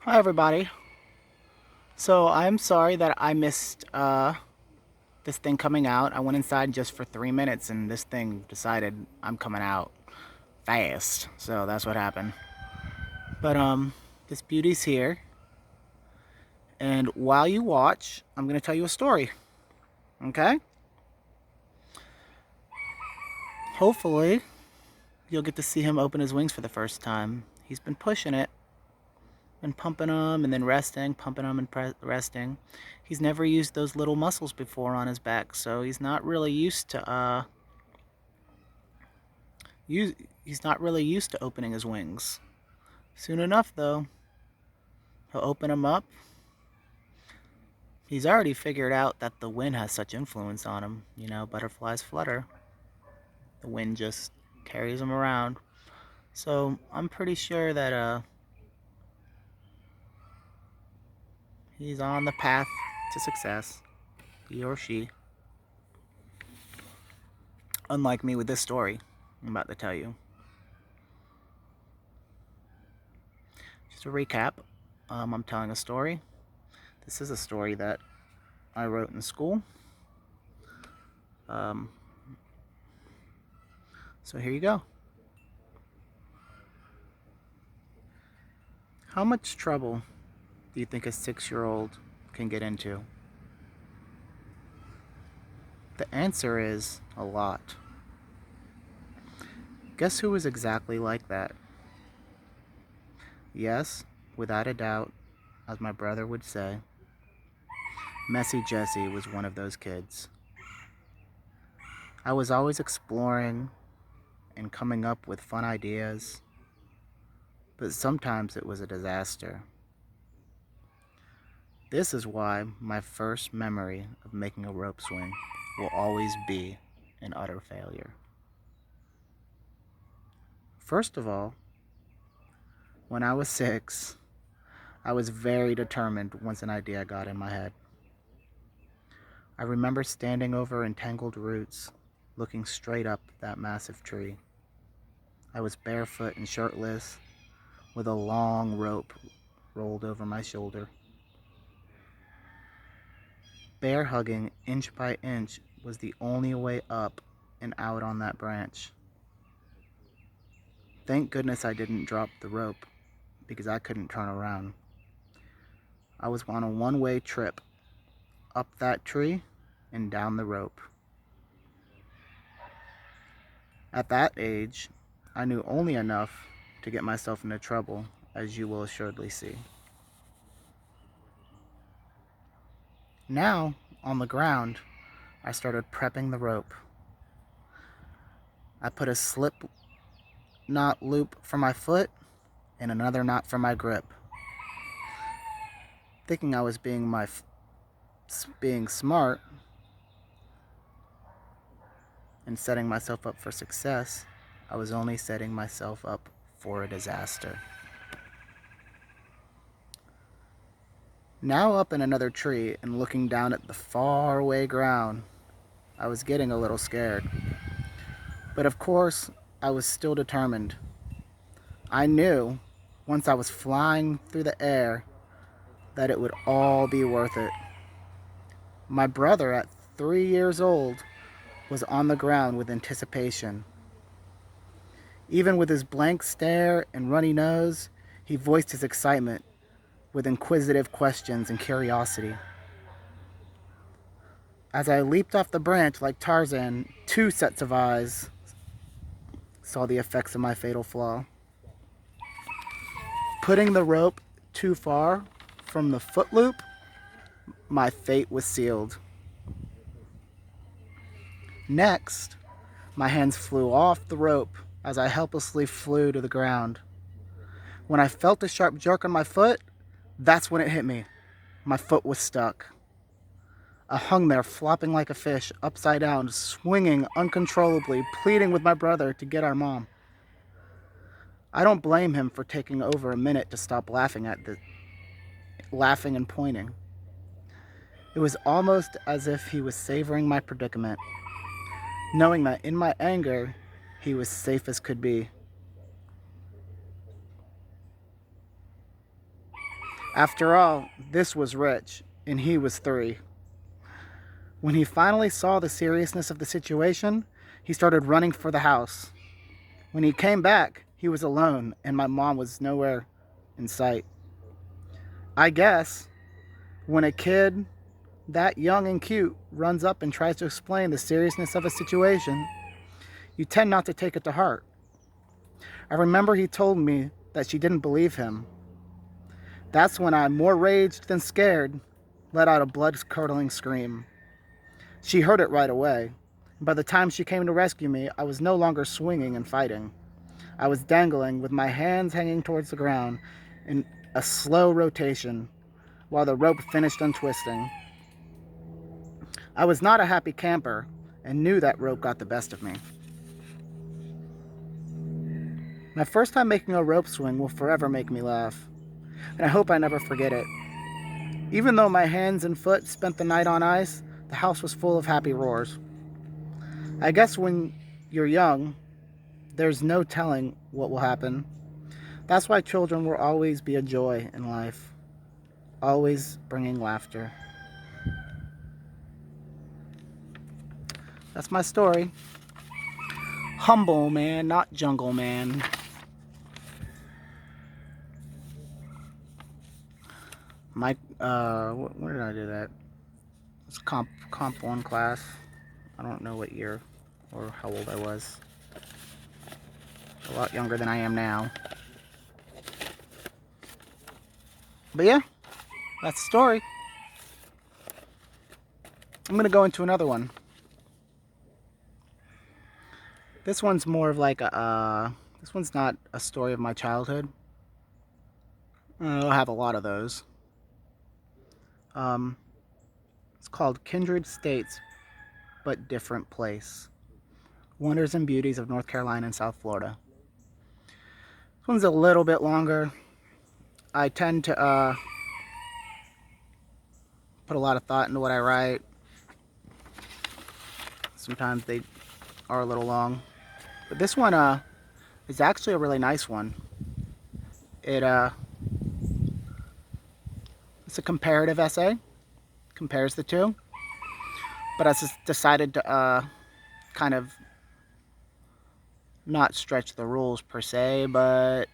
Hi everybody. So I'm sorry that I missed this thing coming out. I went inside just for 3 minutes and this thing decided I'm coming out fast. So that's what happened. But this beauty's here. And while you watch, I'm gonna tell you a story. Okay? Hopefully you'll get to see him open his wings for the first time. He's been pushing it and pumping them and then resting, pumping them and resting. He's never used those little muscles before on his back, so he's not really used to he's not really used to opening his wings. Soon enough, though, he'll open them up. He's already figured out that the wind has such influence on him. You know, butterflies flutter. The wind just carries them around. So I'm pretty sure that he's on the path to success. He or she. Unlike me with this story I'm about to tell you. Just a recap. I'm telling a story. This is a story that I wrote in school. Um, so here you go. How much trouble do you think a 6-year-old can get into? The answer is a lot. Guess who was exactly like that? Yes, without a doubt, as my brother would say, Messy Jesse was one of those kids. I was always exploring and coming up with fun ideas, but sometimes it was a disaster. This is why my first memory of making a rope swing will always be an utter failure. First of all, when I was 6, I was very determined once an idea got in my head. I remember standing over entangled roots, looking straight up that massive tree. I was barefoot and shirtless, with a long rope rolled over my shoulder. Bear hugging inch by inch was the only way up and out on that branch. Thank goodness I didn't drop the rope, because I couldn't turn around. I was on a one-way trip, up that tree and down the rope. At that age, I knew only enough to get myself into trouble, as you will assuredly see. Now, on the ground, I started prepping the rope. I put a slip knot loop for my foot and another knot for my grip. Thinking I was being smart and setting myself up for success, I was only setting myself up for a disaster. Now up in another tree and looking down at the faraway ground, I was getting a little scared. But of course, I was still determined. I knew, once I was flying through the air, that it would all be worth it. My brother, at 3 years old, was on the ground with anticipation. Even with his blank stare and runny nose, he voiced his excitement with inquisitive questions and curiosity. As I leaped off the branch like Tarzan, 2 sets of eyes saw the effects of my fatal flaw. Putting the rope too far from the foot loop, my fate was sealed. Next, my hands flew off the rope as I helplessly flew to the ground. When I felt a sharp jerk on my foot, that's when it hit me. My foot was stuck. I hung there, flopping like a fish, upside down, swinging uncontrollably, pleading with my brother to get our mom. I don't blame him for taking over a minute to stop laughing and pointing. It was almost as if he was savoring my predicament, knowing that in my anger, he was safe as could be. After all, this was Rich, and he was 3. When he finally saw the seriousness of the situation, he started running for the house. When he came back, he was alone, and my mom was nowhere in sight. I guess when a kid that young and cute runs up and tries to explain the seriousness of a situation, you tend not to take it to heart. I remember he told me that she didn't believe him. That's when I, more raged than scared, let out a blood-curdling scream. She heard it right away. By the time she came to rescue me, I was no longer swinging and fighting. I was dangling with my hands hanging towards the ground in a slow rotation while the rope finished untwisting. I was not a happy camper and knew that rope got the best of me. My first time making a rope swing will forever make me laugh, and I hope I never forget it. Even though my hands and foot spent the night on ice, the house was full of happy roars. I guess when you're young, there's no telling what will happen. That's why children will always be a joy in life, always bringing laughter. That's my story. Humble man, not jungle man. Where did I do that? It's comp 1 class. I don't know what year or how old I was. A lot younger than I am now. But yeah, that's the story. I'm going to go into another one. This one's more of like this one's not a story of my childhood. I'll have a lot of those. It's called Kindred States, but Different Place. Wonders and Beauties of North Carolina and South Florida. This one's a little bit longer. I tend to put a lot of thought into what I write. Sometimes they are a little long. But this one is actually a really nice one. It's a comparative essay. Compares the two. But I just decided to kind of not stretch the rules per se, but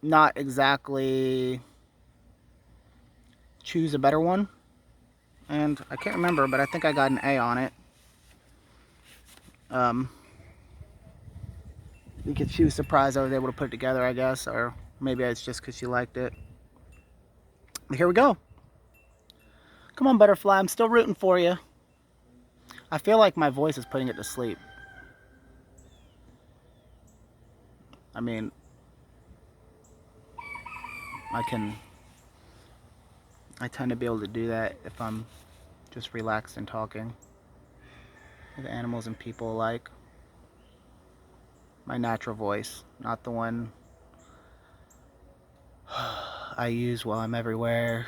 not exactly choose a better one. And I can't remember, but I think I got an A on it. She was surprised I was able to put it together, I guess, or maybe it's just because she liked it. But here we go. Come on, Butterfly, I'm still rooting for you. I feel like my voice is putting it to sleep. I mean, I tend to be able to do that if I'm just relaxed and talking with animals and people alike. My natural voice, not the one I use while I'm everywhere,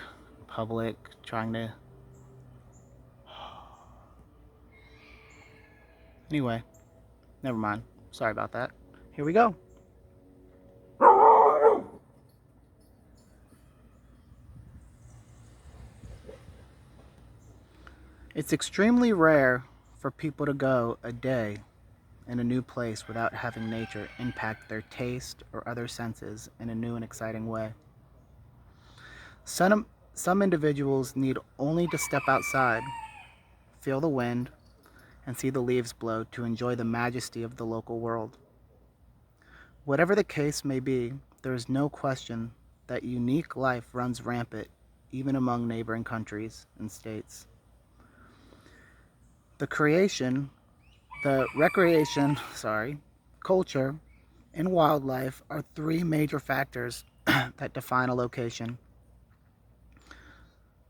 public, trying to... Anyway, never mind. Sorry about that. Here we go. It's extremely rare for people to go a day in a new place without having nature impact their taste or other senses in a new and exciting way. Some individuals need only to step outside, feel the wind, and see the leaves blow to enjoy the majesty of the local world. Whatever the case may be, there is no question that unique life runs rampant even among neighboring countries and states. The recreation, culture, and wildlife are 3 major factors that define a location.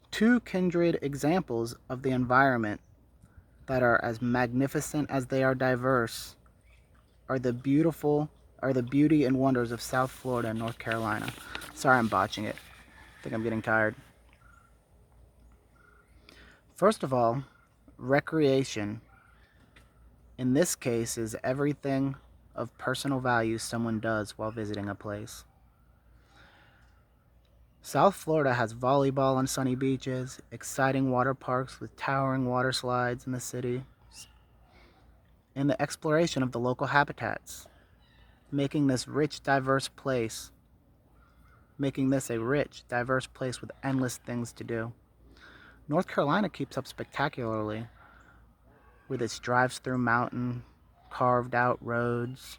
2 kindred examples of the environment that are as magnificent as they are diverse are the beauty and wonders of South Florida and North Carolina. Sorry, I'm botching it. I think I'm getting tired. First of all, recreation in this case is everything of personal value someone does while visiting a place. South Florida has volleyball on sunny beaches, exciting water parks with towering water slides in the city, and the exploration of the local habitats, making this a rich, diverse place with endless things to do. North Carolina keeps up spectacularly with its drives through mountain, carved out roads,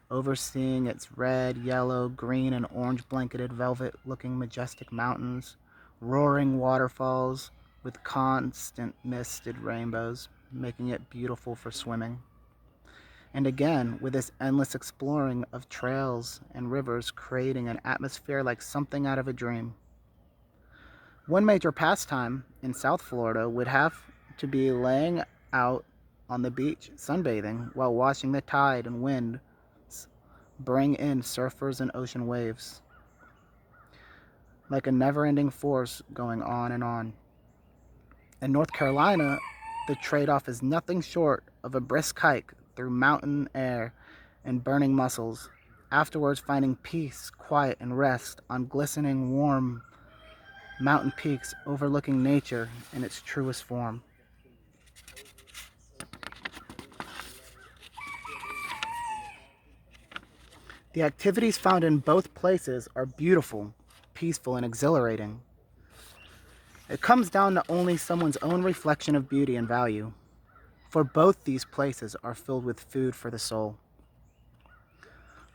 overseeing its red, yellow, green, and orange blanketed velvet looking majestic mountains, roaring waterfalls with constant misted rainbows, making it beautiful for swimming. And again, with this endless exploring of trails and rivers, creating an atmosphere like something out of a dream. One major pastime in South Florida would have to be laying out on the beach sunbathing while watching the tide and wind bring in surfers and ocean waves, like a never-ending force going on and on. In North Carolina, the trade-off is nothing short of a brisk hike through mountain air and burning muscles, afterwards finding peace, quiet, and rest on glistening, warm mountain peaks overlooking nature in its truest form. The activities found in both places are beautiful, peaceful, and exhilarating. It comes down to only someone's own reflection of beauty and value, for both these places are filled with food for the soul.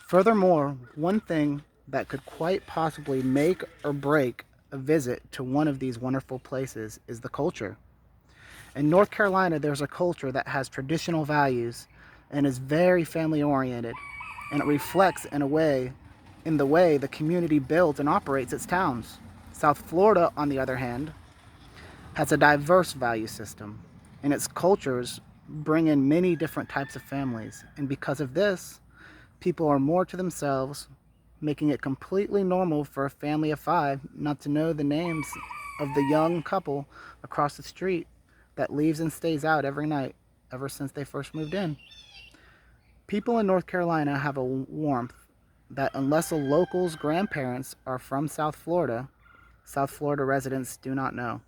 Furthermore, one thing that could quite possibly make or break a visit to one of these wonderful places is the culture. In North Carolina, there's a culture that has traditional values and is very family oriented, and it reflects in the way the community builds and operates its towns. South Florida, on the other hand, has a diverse value system, and its cultures bring in many different types of families. And because of this, people are more to themselves, making it completely normal for a family of 5 not to know the names of the young couple across the street that leaves and stays out every night ever since they first moved in. People in North Carolina have a warmth that, unless a local's grandparents are from South Florida residents do not know.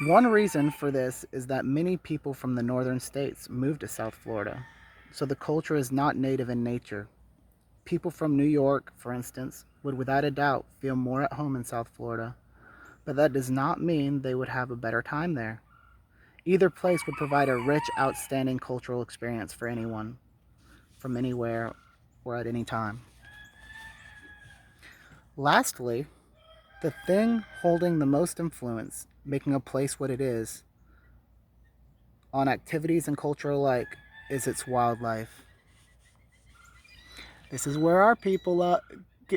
One reason for this is that many people from the northern states moved to South Florida, so the culture is not native in nature. People from New York, for instance, would without a doubt feel more at home in South Florida, but that does not mean they would have a better time there. Either place would provide a rich, outstanding cultural experience for anyone, from anywhere or at any time. Lastly, the thing holding the most influence, making a place what it is, on activities and culture alike, is its wildlife. This is where our people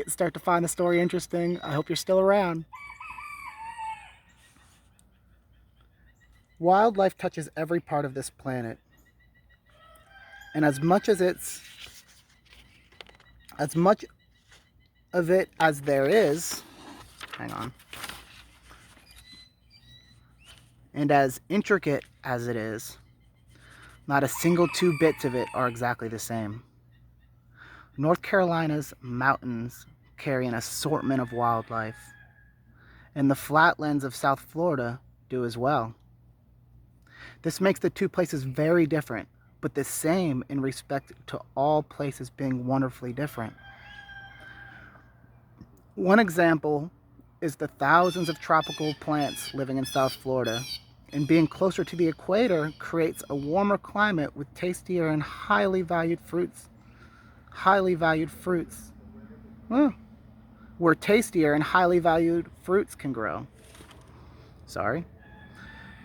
start to find the story interesting. I hope you're still around. Wildlife touches every part of this planet, and as much of it as there is, hang on, and as intricate as it is, not a single 2 bits of it are exactly the same. North Carolina's mountains carry an assortment of wildlife, and the flatlands of South Florida do as well. This makes the 2 places very different, but the same in respect to all places being wonderfully different. One example is the thousands of tropical plants living in South Florida, and being closer to the equator creates a warmer climate with tastier and highly valued fruits. Where tastier and highly valued fruits can grow.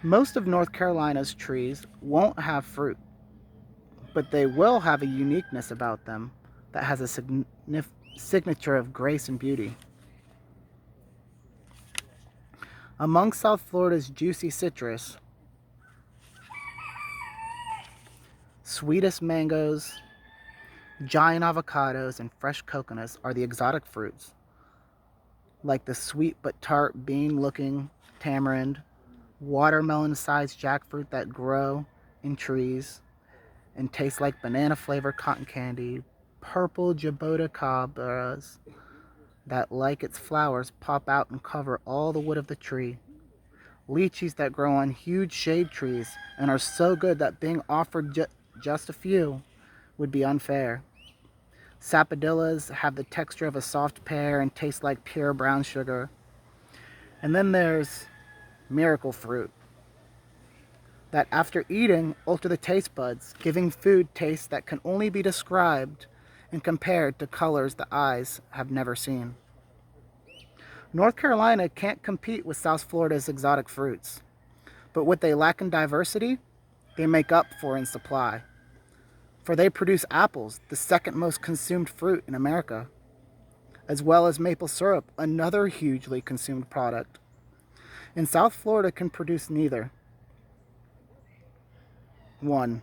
Most of North Carolina's trees won't have fruit, but they will have a uniqueness about them that has a signature of grace and beauty. Among South Florida's juicy citrus, sweetest mangoes, giant avocados, and fresh coconuts are the exotic fruits, like the sweet but tart bean-looking tamarind, watermelon-sized jackfruit that grow in trees, and taste like banana-flavored cotton candy, purple jaboticabras that, like its flowers, pop out and cover all the wood of the tree, lychees that grow on huge shade trees and are so good that being offered just a few would be unfair. Sapodillas have the texture of a soft pear and taste like pure brown sugar. And then there's miracle fruit that after eating alter the taste buds, giving food tastes that can only be described and compared to colors the eyes have never seen. North Carolina can't compete with South Florida's exotic fruits, but what they lack in diversity, they make up for in supply. For they produce apples, the second most consumed fruit in America, as well as maple syrup, another hugely consumed product. And South Florida can produce neither. One.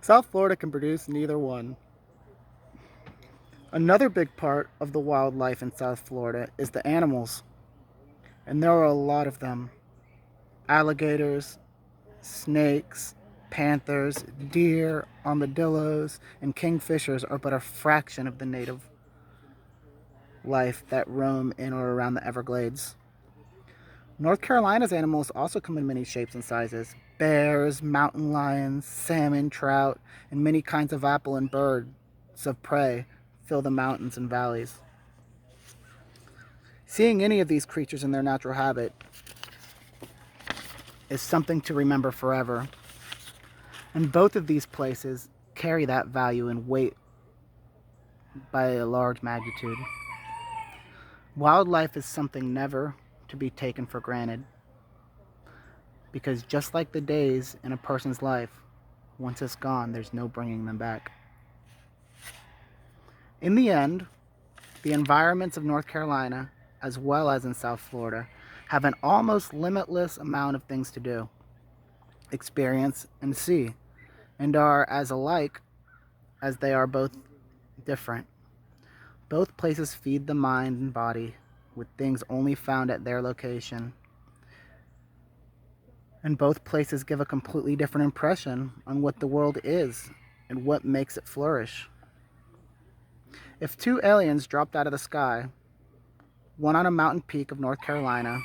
South Florida can produce neither one. Another big part of the wildlife in South Florida is the animals. And there are a lot of them. Alligators, snakes, panthers, deer, armadillos, and kingfishers are but a fraction of the native life that roam in or around the Everglades. North Carolina's animals also come in many shapes and sizes. Bears, mountain lions, salmon, trout, and many kinds of apple and birds of prey fill the mountains and valleys. Seeing any of these creatures in their natural habitat is something to remember forever. And both of these places carry that value and weight by a large magnitude. Wildlife is something never to be taken for granted, because just like the days in a person's life, once it's gone, there's no bringing them back. In the end, the environments of North Carolina, as well as in South Florida, have an almost limitless amount of things to do, experience, and see, and are as alike as they are both different. Both places feed the mind and body with things only found at their location. And both places give a completely different impression on what the world is and what makes it flourish. If two aliens dropped out of the sky, one on a mountain peak of North Carolina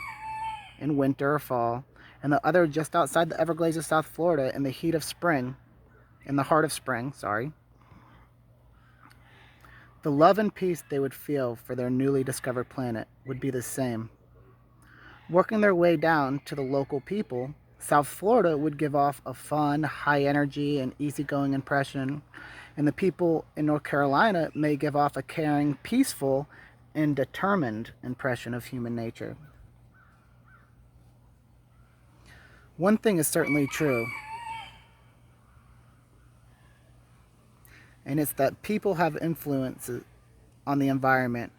in winter or fall, and the other just outside the Everglades of South Florida in the heat of spring, in the heart of spring, the love and peace they would feel for their newly discovered planet would be the same. Working their way down to the local people, South Florida would give off a fun, high energy, and easygoing impression, and the people in North Carolina may give off a caring, peaceful, and determined impression of human nature. One thing is certainly true, and it's that people have influences on the environment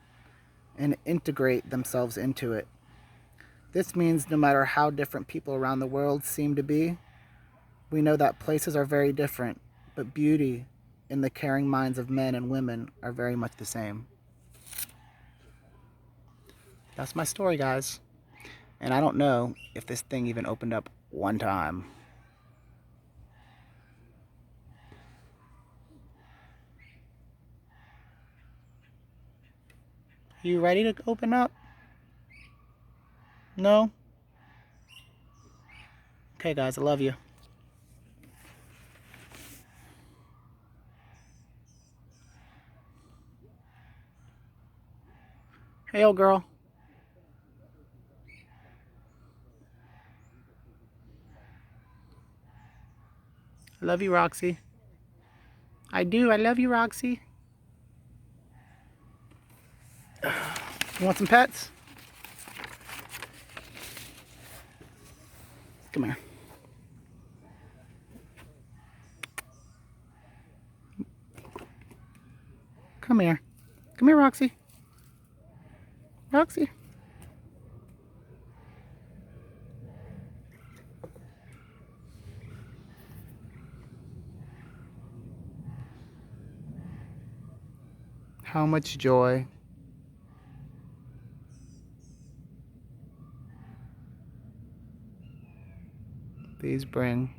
and integrate themselves into it. This means no matter how different people around the world seem to be, we know that places are very different, but beauty in the caring minds of men and women are very much the same. That's my story, guys. And I don't know if this thing even opened up one time. You ready to open up? No? Okay, guys, I love you. Hey, old girl. I love you, Roxy. I do. I love you, Roxy. You want some pets? Come here. Come here. Come here, Roxy. Roxy. How much joy these bring.